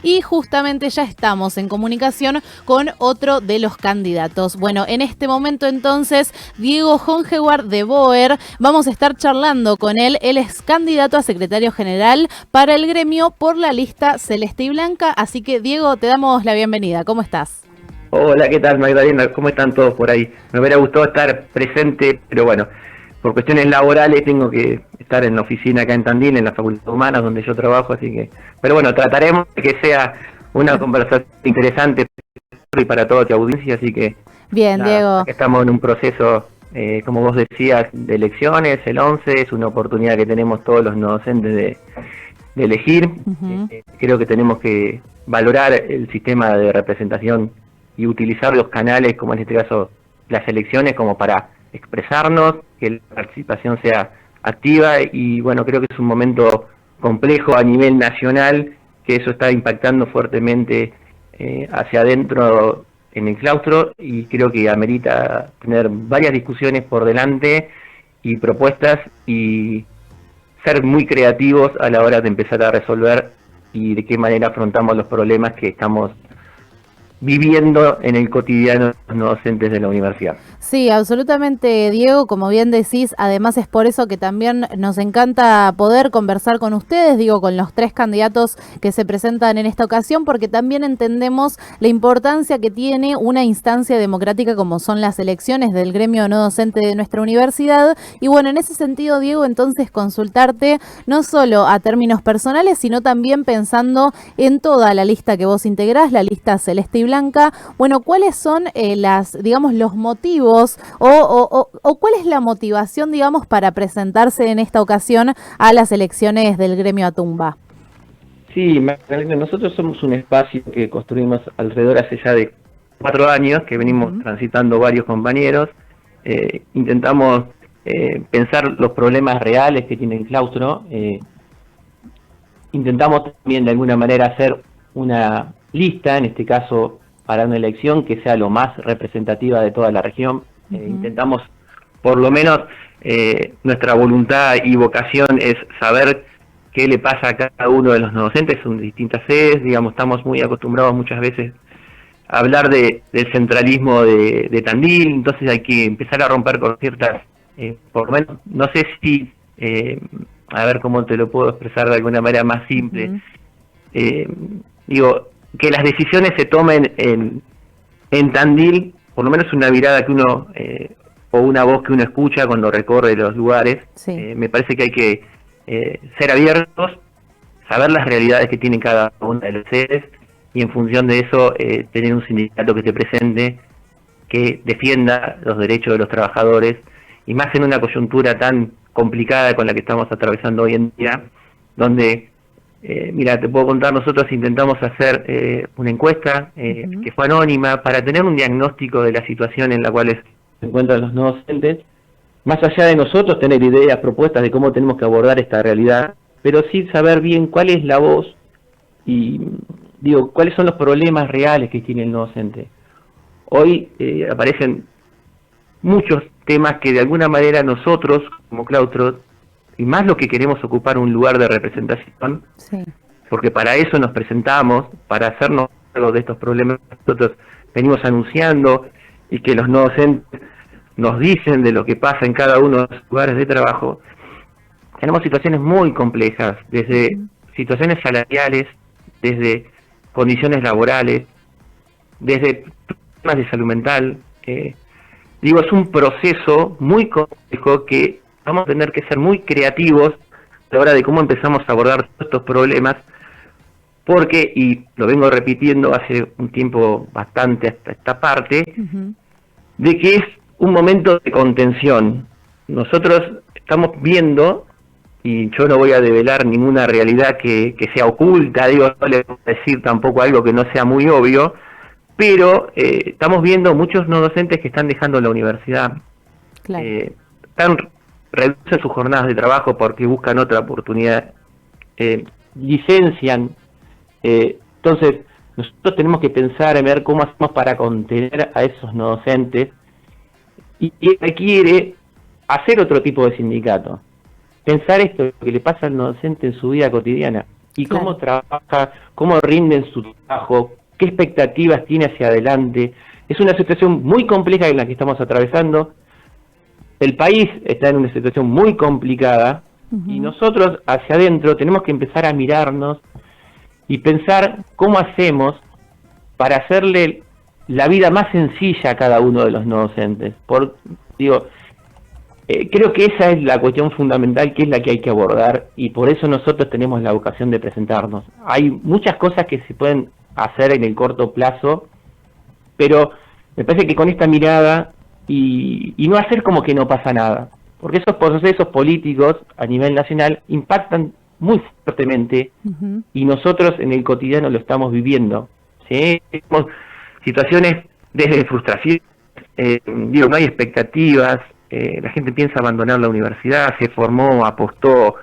y justamente ya estamos en comunicación con otro de los candidatos. Bueno, en este momento entonces, Diego Hongewar de Boer, vamos a estar charlando con él. Él es candidato a secretario general para el gremio por la lista Celeste y Blanca. Así que, Diego, te damos la bienvenida. ¿Cómo estás? Hola, ¿qué tal, Magdalena? ¿Cómo están todos por ahí? Me hubiera gustado estar presente, pero bueno, por cuestiones laborales tengo que estar en la oficina acá en Tandil, en la Facultad de Humanas, donde yo trabajo, así que... Pero bueno, trataremos de que sea una conversación interesante y para toda tu audiencia, así que... Bien, nada, Diego. acá estamos en un proceso, como vos decías, de elecciones. El 11 es una oportunidad que tenemos todos los no docentes de elegir. Creo que tenemos que valorar el sistema de representación y utilizar los canales, como en este caso las elecciones, como para expresarnos, que la participación sea activa. Y bueno, creo que es un momento complejo a nivel nacional, que eso está impactando fuertemente hacia adentro en el claustro, y creo que amerita tener varias discusiones por delante y propuestas, y ser muy creativos a la hora de empezar a resolver y de qué manera afrontamos los problemas que estamos viviendo en el cotidiano los no docentes de la universidad. Sí, absolutamente, Diego, como bien decís, además es por eso que también nos encanta poder conversar con ustedes, digo, con los tres candidatos que se presentan en esta ocasión, porque también entendemos la importancia que tiene una instancia democrática como son las elecciones del gremio no docente de nuestra universidad. Y bueno, en ese sentido, Diego, entonces consultarte no solo a términos personales, sino también pensando en toda la lista que vos integrás, la lista Celeste y Blanca. Bueno, ¿cuáles son los motivos o cuál es la motivación, digamos, para presentarse en esta ocasión a las elecciones del gremio Atumba? Sí, nosotros somos un espacio que construimos alrededor hace ya de 4 años, que venimos transitando varios compañeros. Intentamos pensar los problemas reales que tiene el claustro. Intentamos también de alguna manera hacer una lista, en este caso para una elección que sea lo más representativa de toda la región. Intentamos, por lo menos, nuestra voluntad y vocación es saber qué le pasa a cada uno de los no docentes en distintas sedes. Digamos, estamos muy acostumbrados muchas veces a hablar del centralismo de Tandil, entonces hay que empezar a romper con ciertas, por lo menos, no sé si, a ver cómo te lo puedo expresar de alguna manera más simple. Digo, que las decisiones se tomen en Tandil, por lo menos una mirada que uno, o una voz que uno escucha cuando recorre los lugares. Me parece que hay que ser abiertos, saber las realidades que tienen cada una de las sedes, y en función de eso tener un sindicato que te presente, que defienda los derechos de los trabajadores, y más en una coyuntura tan complicada con la que estamos atravesando hoy en día, donde... mira, te puedo contar, nosotros intentamos hacer una encuesta que fue anónima para tener un diagnóstico de la situación en la cual se encuentran los no docentes, más allá de nosotros tener ideas, propuestas de cómo tenemos que abordar esta realidad, pero sí saber bien cuál es la voz y, digo, cuáles son los problemas reales que tiene el no docente. Hoy aparecen muchos temas que de alguna manera nosotros, como claustro, y más lo que queremos ocupar un lugar de representación, porque para eso nos presentamos, para hacernos cargo de estos problemas que nosotros venimos anunciando y que los no docentes nos dicen de lo que pasa en cada uno de los lugares de trabajo. Tenemos situaciones muy complejas, desde situaciones salariales, desde condiciones laborales, desde temas de salud mental. Digo, es un proceso muy complejo que vamos a tener que ser muy creativos a la hora de cómo empezamos a abordar todos estos problemas, porque, y lo vengo repitiendo hace un tiempo bastante hasta esta parte, de que es un momento de contención. Nosotros estamos viendo, y yo no voy a develar ninguna realidad que sea oculta, digo, no le voy a decir tampoco algo que no sea muy obvio, pero estamos viendo muchos no docentes que están dejando la universidad. Reducen sus jornadas de trabajo porque buscan otra oportunidad, licencian. Entonces, nosotros tenemos que pensar en ver cómo hacemos para contener a esos no docentes, y requiere hacer otro tipo de sindicato. Pensar esto, lo que le pasa al no docente en su vida cotidiana. y cómo trabaja, cómo rinde en su trabajo, qué expectativas tiene hacia adelante. Es una situación muy compleja en la que estamos atravesando. El país está en una situación muy complicada y nosotros hacia adentro tenemos que empezar a mirarnos y pensar cómo hacemos para hacerle la vida más sencilla a cada uno de los no docentes. Creo que esa es la cuestión fundamental, que es la que hay que abordar, y por eso nosotros tenemos la vocación de presentarnos. Hay muchas cosas que se pueden hacer en el corto plazo, pero me parece que con esta mirada y no hacer como que no pasa nada, porque esos procesos políticos a nivel nacional impactan muy fuertemente y nosotros en el cotidiano lo estamos viviendo, ¿sí? Tenemos situaciones desde frustración, no hay expectativas, la gente piensa abandonar la universidad, se formó, apostó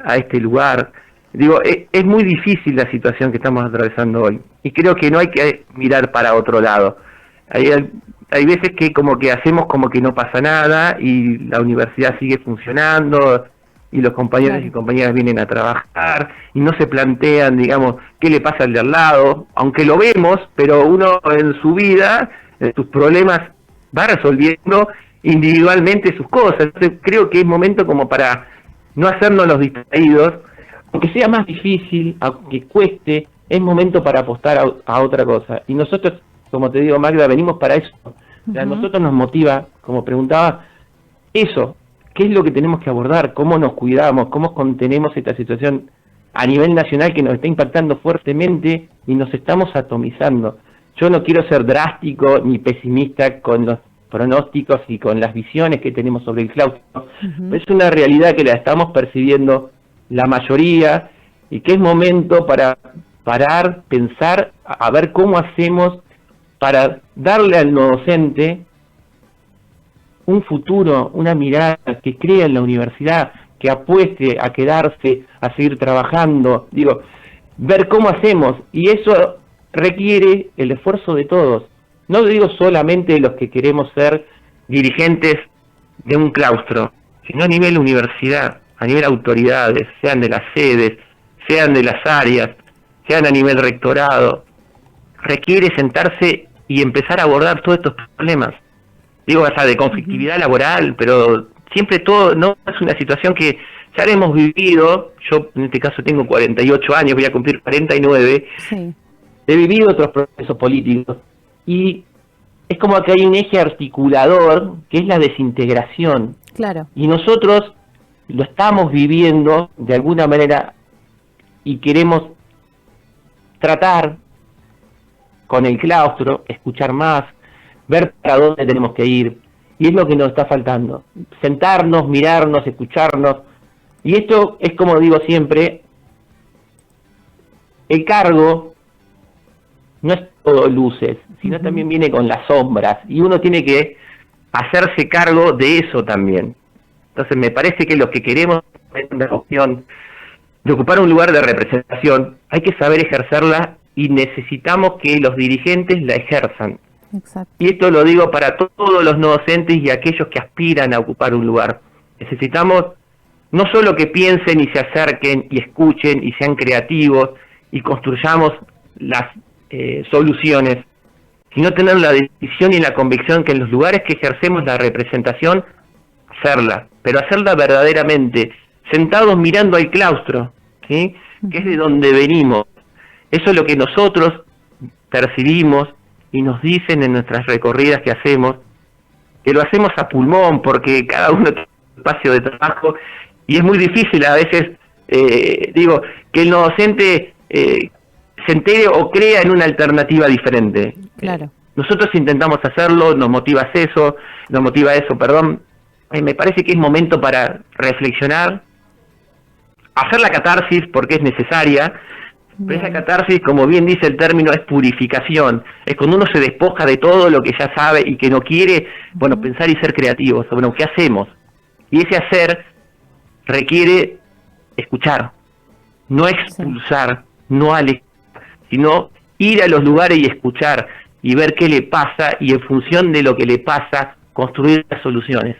a este lugar. Es muy difícil la situación que estamos atravesando hoy y creo que no hay que mirar para otro lado. Hay veces que como que hacemos como que no pasa nada y la universidad sigue funcionando y los compañeros y compañeras vienen a trabajar y no se plantean, digamos, qué le pasa al de al lado, aunque lo vemos, pero uno en su vida, sus problemas, va resolviendo individualmente sus cosas. Entonces creo que es momento como para no hacernos los distraídos, aunque sea más difícil, aunque cueste, es momento para apostar a otra cosa. Y nosotros, como te digo, Magda, venimos para eso. O sea, a nosotros nos motiva, como preguntaba, eso. ¿Qué es lo que tenemos que abordar? ¿Cómo nos cuidamos? ¿Cómo contenemos esta situación a nivel nacional que nos está impactando fuertemente y nos estamos atomizando? Yo no quiero ser drástico ni pesimista con los pronósticos y con las visiones que tenemos sobre el claustro. Es una realidad que la estamos percibiendo la mayoría y que es momento para parar, pensar, a ver cómo hacemos para darle al no docente un futuro, una mirada que crea en la universidad, que apueste a quedarse, a seguir trabajando, ver cómo hacemos, y eso requiere el esfuerzo de todos. No digo solamente de los que queremos ser dirigentes de un claustro, sino a nivel universidad, a nivel autoridades, sean de las sedes, sean de las áreas, sean a nivel rectorado. Requiere sentarse y empezar a abordar todos estos problemas. Hasta de conflictividad laboral, pero siempre todo, no es una situación que ya la hemos vivido. Yo en este caso tengo 48 años, voy a cumplir 49. Sí. He vivido otros procesos políticos y es como que hay un eje articulador que es la desintegración. Claro. Y nosotros lo estamos viviendo de alguna manera y queremos tratar con el claustro, escuchar más, ver para dónde tenemos que ir, y es lo que nos está faltando, sentarnos, mirarnos, escucharnos, y esto es como digo siempre, el cargo no es todo luces, sino también viene con las sombras, y uno tiene que hacerse cargo de eso también. Entonces me parece que los que queremos tener una opción de ocupar un lugar de representación, hay que saber ejercerla y necesitamos que los dirigentes la ejerzan. Exacto. Y esto lo digo para todos los no docentes y aquellos que aspiran a ocupar un lugar. Necesitamos no solo que piensen y se acerquen y escuchen y sean creativos y construyamos las soluciones, sino tener la decisión y la convicción que en los lugares que ejercemos la representación, hacerla, pero hacerla verdaderamente, sentados mirando al claustro, ¿sí? Que es de donde venimos. Eso es lo que nosotros percibimos y nos dicen en nuestras recorridas que hacemos, que lo hacemos a pulmón, porque cada uno tiene un espacio de trabajo, y es muy difícil a veces, que el no docente se entere o crea en una alternativa diferente. Claro. Nosotros intentamos hacerlo, nos motiva eso, me parece que es momento para reflexionar, hacer la catarsis porque es necesaria. Pero esa catarsis, como bien dice el término, es purificación. Es cuando uno se despoja de todo lo que ya sabe y que no quiere, pensar y ser creativo sobre qué hacemos. Y ese hacer requiere escuchar, no expulsar, no alejar, sino ir a los lugares y escuchar y ver qué le pasa y en función de lo que le pasa, construir las soluciones.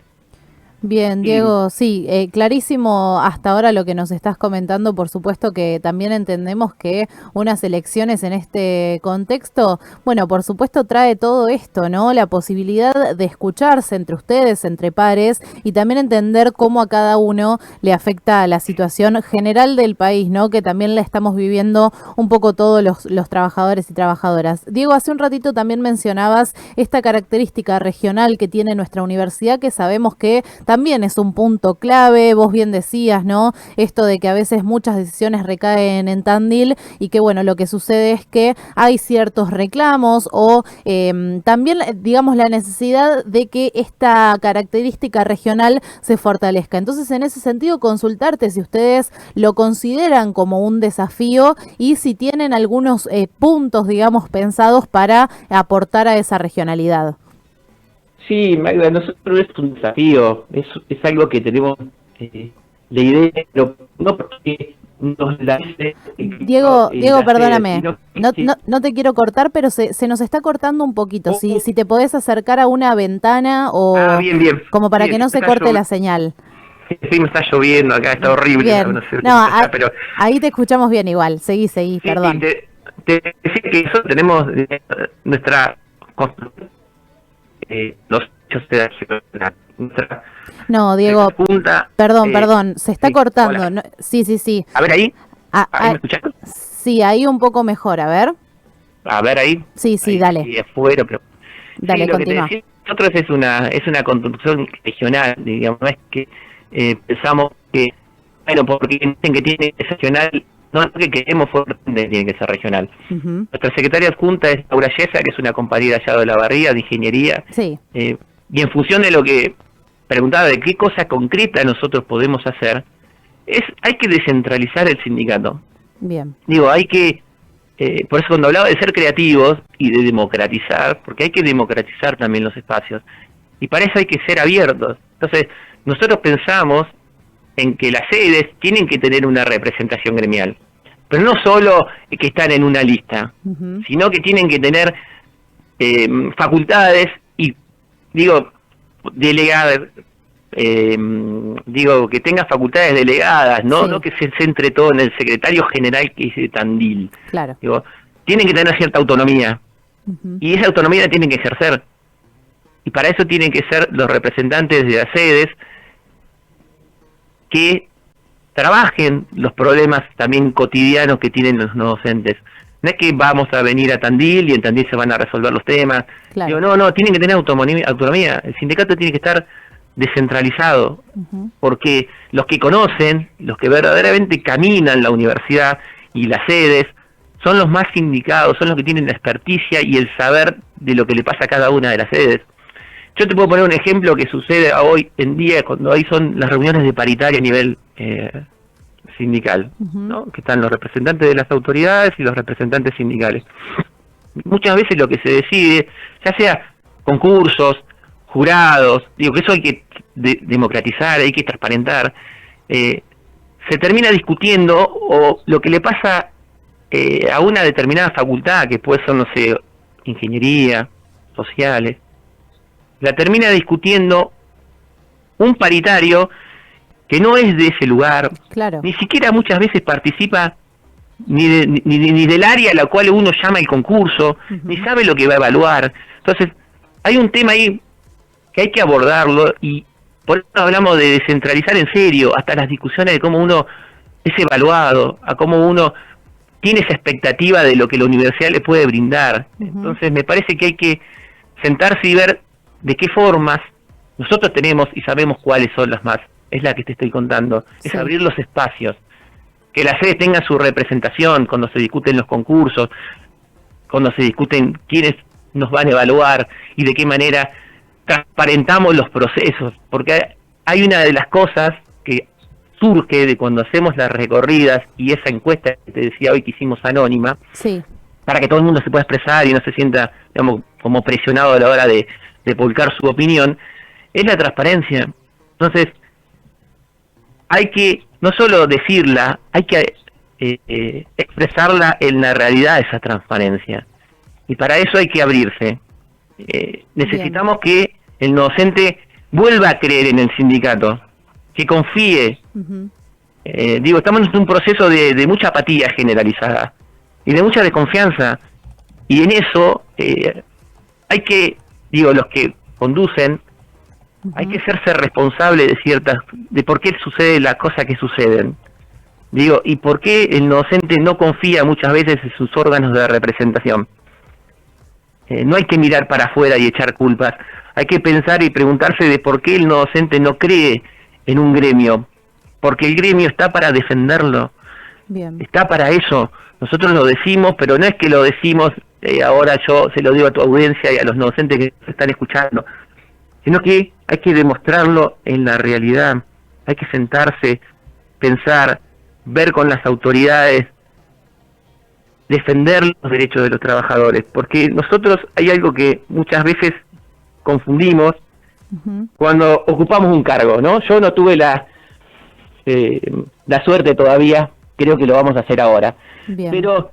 Bien, Diego, sí, clarísimo hasta ahora lo que nos estás comentando. Por supuesto que también entendemos que unas elecciones en este contexto, bueno, por supuesto trae todo esto, ¿no? La posibilidad de escucharse entre ustedes, entre pares, y también entender cómo a cada uno le afecta la situación general del país, ¿no? Que también la estamos viviendo un poco todos los trabajadores y trabajadoras. Diego, hace un ratito también mencionabas esta característica regional que tiene nuestra universidad, que sabemos que también es un punto clave. Vos bien decías, ¿no? Esto de que a veces muchas decisiones recaen en Tandil y que, bueno, lo que sucede es que hay ciertos reclamos o también, digamos, la necesidad de que esta característica regional se fortalezca. Entonces, en ese sentido, consultarte si ustedes lo consideran como un desafío y si tienen algunos puntos, digamos, pensados para aportar a esa regionalidad. Sí, Magda, nosotros es un desafío, es algo que tenemos la idea, pero no porque nos la Diego, perdóname, sí. no te quiero cortar, pero se nos está cortando un poquito. Si te podés acercar a una ventana o bien. como para Bien, que no se corte la señal. Sí, me está lloviendo acá, está horrible. Bien, Pero ahí te escuchamos bien igual. Seguí, sí, perdón. Te decía que nosotros tenemos nuestra los hechos de nuestra No, Diego, punta, perdón, se está cortando. Hola. No, sí. A ver ahí. ¿Ahí me escuchás? Sí, ahí un poco mejor, a ver. A ver ahí. Sí, ahí, dale. ahí afuera, pero Dale, sí, lo continúa. que te decía nosotros es una construcción regional, digamos, no es que pensamos que, bueno, porque dicen que tiene que ser regional, no es que queremos fuertemente tiene que ser regional. Nuestra secretaria adjunta es Laura Yesa, que es una compañera allá de la Barría, de ingeniería. Sí. Y en función de lo que preguntaba de qué cosa concreta nosotros podemos hacer, hay que descentralizar el sindicato. Bien. Digo, hay que, por eso cuando hablaba de ser creativos y de democratizar, porque hay que democratizar también los espacios, y para eso hay que ser abiertos. Entonces, nosotros pensamos en que las sedes tienen que tener una representación gremial, pero no solo que están en una lista, sino que tienen que tener facultades y, digo, delegadas, que tenga facultades delegadas, ¿no? Sí. No que se centre todo en el secretario general que dice Tandil. Claro. Digo, tienen que tener cierta autonomía, y esa autonomía la tienen que ejercer, y para eso tienen que ser los representantes de las sedes que trabajen los problemas también cotidianos que tienen los no docentes. No es que vamos a venir a Tandil y en Tandil se van a resolver los temas. Claro. Digo, no, tienen que tener autonomía. El sindicato tiene que estar descentralizado, porque los que conocen, los que verdaderamente caminan la universidad y las sedes, son los más sindicados, son los que tienen la experticia y el saber de lo que le pasa a cada una de las sedes. Yo te puedo poner un ejemplo que sucede hoy en día cuando ahí son las reuniones de paritaria a nivel sindical, ¿no? Que están los representantes de las autoridades y los representantes sindicales. Muchas veces lo que se decide, ya sea concursos, jurados, digo que eso hay que democratizar, hay que transparentar, se termina discutiendo o lo que le pasa a una determinada facultad, que puede ser, no sé, ingeniería, sociales, la termina discutiendo un paritario que no es de ese lugar, claro. Ni siquiera muchas veces participa ni del área a la cual uno llama el concurso, ni sabe lo que va a evaluar. Entonces, hay un tema ahí que hay que abordarlo, y por eso hablamos de descentralizar en serio, hasta las discusiones de cómo uno es evaluado, a cómo uno tiene esa expectativa de lo que la universidad le puede brindar. Entonces, me parece que hay que sentarse y ver de qué formas nosotros tenemos y sabemos cuáles son las más. Es la que te estoy contando, es abrir los espacios, que las sedes tengan su representación cuando se discuten los concursos, cuando se discuten quiénes nos van a evaluar y de qué manera transparentamos los procesos, porque hay una de las cosas que surge de cuando hacemos las recorridas y esa encuesta que te decía hoy que hicimos anónima, para que todo el mundo se pueda expresar y no se sienta, digamos, como presionado a la hora de publicar su opinión, es la transparencia. Entonces, hay que no solo decirla, hay que expresarla en la realidad, esa transparencia. Y para eso hay que abrirse. Necesitamos que el docente vuelva a creer en el sindicato, que confíe. Estamos en un proceso de mucha apatía generalizada y de mucha desconfianza, y en eso hay que, los que conducen, hay que hacerse responsable de por qué suceden las cosas que suceden. Y por qué el docente no confía muchas veces en sus órganos de representación. No hay que mirar para afuera y echar culpas, hay que pensar y preguntarse de por qué el no docente no cree en un gremio, porque el gremio está para defenderlo. Bien. Está para eso. Nosotros lo decimos, pero no es que lo decimos, ahora yo se lo digo a tu audiencia y a los no docentes que se están escuchando, sino que hay que demostrarlo en la realidad. Hay que sentarse, pensar, ver con las autoridades, defender los derechos de los trabajadores, porque nosotros hay algo que muchas veces confundimos cuando ocupamos un cargo, ¿no? Yo no tuve la suerte todavía, creo que lo vamos a hacer ahora. Bien. Pero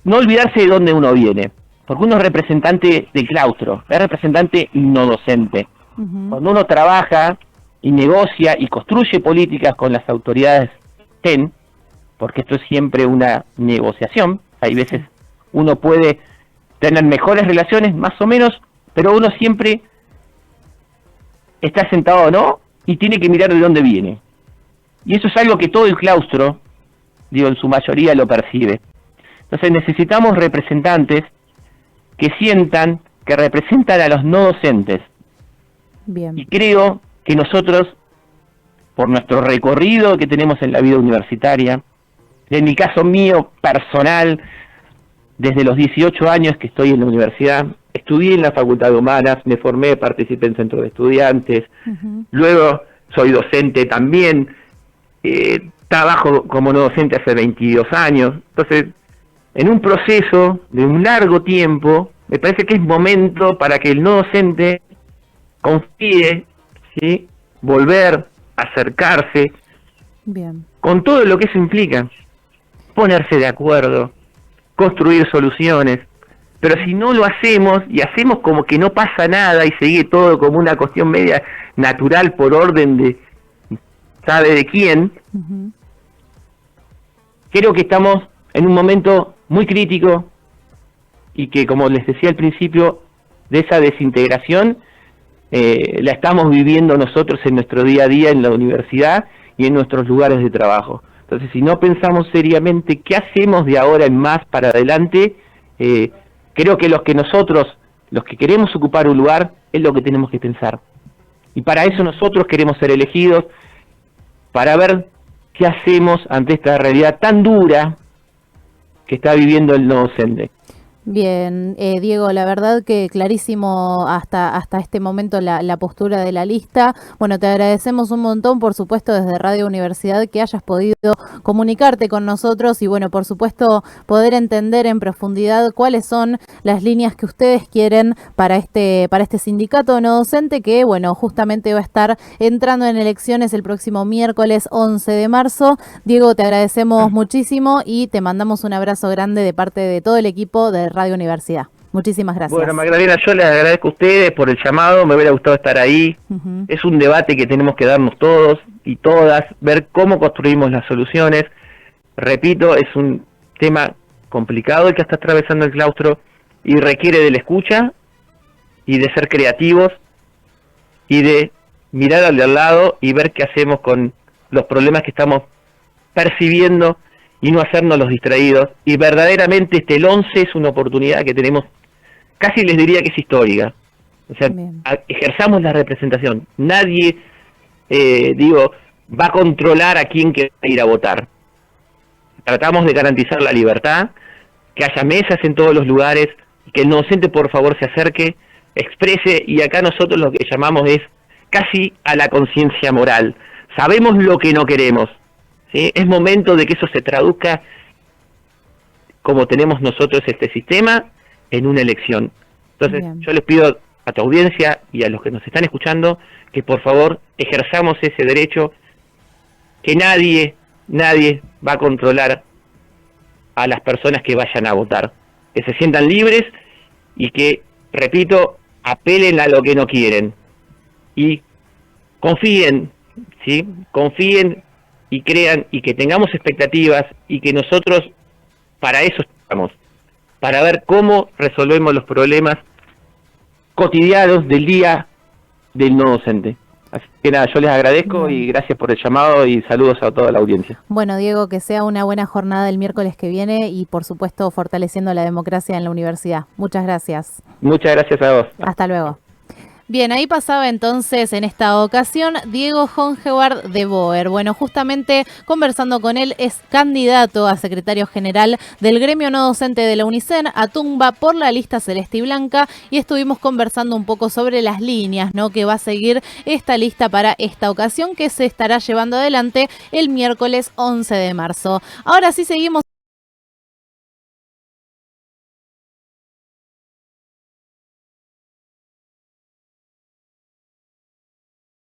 no olvidarse de dónde uno viene, porque uno es representante del claustro, es representante no docente. Cuando uno trabaja y negocia y construye políticas con las autoridades TEN, porque esto es siempre una negociación, hay veces uno puede tener mejores relaciones, más o menos, pero uno siempre está sentado, ¿no? Y tiene que mirar de dónde viene. Y eso es algo que todo el claustro, en su mayoría lo percibe. Entonces necesitamos representantes que sientan que representan a los no docentes. Bien. Y creo que nosotros, por nuestro recorrido que tenemos en la vida universitaria, en mi caso mío personal, desde los 18 años que estoy en la universidad, estudié en la Facultad de Humanas, me formé, participé en centro de estudiantes, luego soy docente también, trabajo como no docente hace 22 años, entonces en un proceso de un largo tiempo, me parece que es momento para que el no docente confíe, ¿sí? Volver, acercarse, bien, con todo lo que eso implica, ponerse de acuerdo, construir soluciones. Pero si no lo hacemos y hacemos como que no pasa nada y sigue todo como una cuestión media natural por orden de sabe de quién, creo que estamos en un momento muy crítico y que, como les decía al principio, de esa desintegración la estamos viviendo nosotros en nuestro día a día en la universidad y en nuestros lugares de trabajo. Entonces, si no pensamos seriamente qué hacemos de ahora en más para adelante, creo que los que queremos ocupar un lugar, es lo que tenemos que pensar. Y para eso nosotros queremos ser elegidos, para ver qué hacemos ante esta realidad tan dura que está viviendo el no docente. Bien, Diego, la verdad que clarísimo hasta este momento la postura de la lista. Bueno, te agradecemos un montón, por supuesto, desde Radio Universidad que hayas podido comunicarte con nosotros y, bueno, por supuesto, poder entender en profundidad cuáles son las líneas que ustedes quieren para este sindicato no docente que, bueno, justamente va a estar entrando en elecciones el próximo miércoles 11 de marzo. Diego, te agradecemos muchísimo y te mandamos un abrazo grande de parte de todo el equipo de Radio Universidad. Muchísimas gracias. Bueno, Magdalena, yo les agradezco a ustedes por el llamado, me hubiera gustado estar ahí. Es un debate que tenemos que darnos todos y todas, ver cómo construimos las soluciones. Repito, es un tema complicado el que está atravesando el claustro y requiere de la escucha y de ser creativos y de mirar al de al lado y ver qué hacemos con los problemas que estamos percibiendo y no hacernos los distraídos. Y verdaderamente el 11 es una oportunidad que tenemos, casi les diría que es histórica. O sea, ejerzamos la representación. Nadie, va a controlar a quién quiere ir a votar. Tratamos de garantizar la libertad, que haya mesas en todos los lugares, que el no docente por favor se acerque, exprese, y acá nosotros lo que llamamos es casi a la conciencia moral. Sabemos lo que no queremos. ¿Sí? Es momento de que eso se traduzca, como tenemos nosotros este sistema, en una elección. Entonces, yo les pido a tu audiencia y a los que nos están escuchando que por favor ejerzamos ese derecho, que nadie va a controlar a las personas que vayan a votar, que se sientan libres y que, repito, apelen a lo que no quieren y confíen, ¿sí? Confíen y crean y que tengamos expectativas y que nosotros para eso estamos, para ver cómo resolvemos los problemas cotidianos del día del no docente. Así que nada, yo les agradezco y gracias por el llamado y saludos a toda la audiencia. Bueno, Diego, que sea una buena jornada el miércoles que viene y por supuesto fortaleciendo la democracia en la universidad. Muchas gracias. Muchas gracias a vos. Hasta luego. Bien, ahí pasaba entonces en esta ocasión Diego Hongeward de Boer. Bueno, justamente conversando con él, es candidato a secretario general del gremio no docente de la UNICEN, ATUNBA, por la lista celeste y blanca, y estuvimos conversando un poco sobre las líneas, ¿no?, que va a seguir esta lista para esta ocasión, que se estará llevando adelante el miércoles 11 de marzo. Ahora sí seguimos.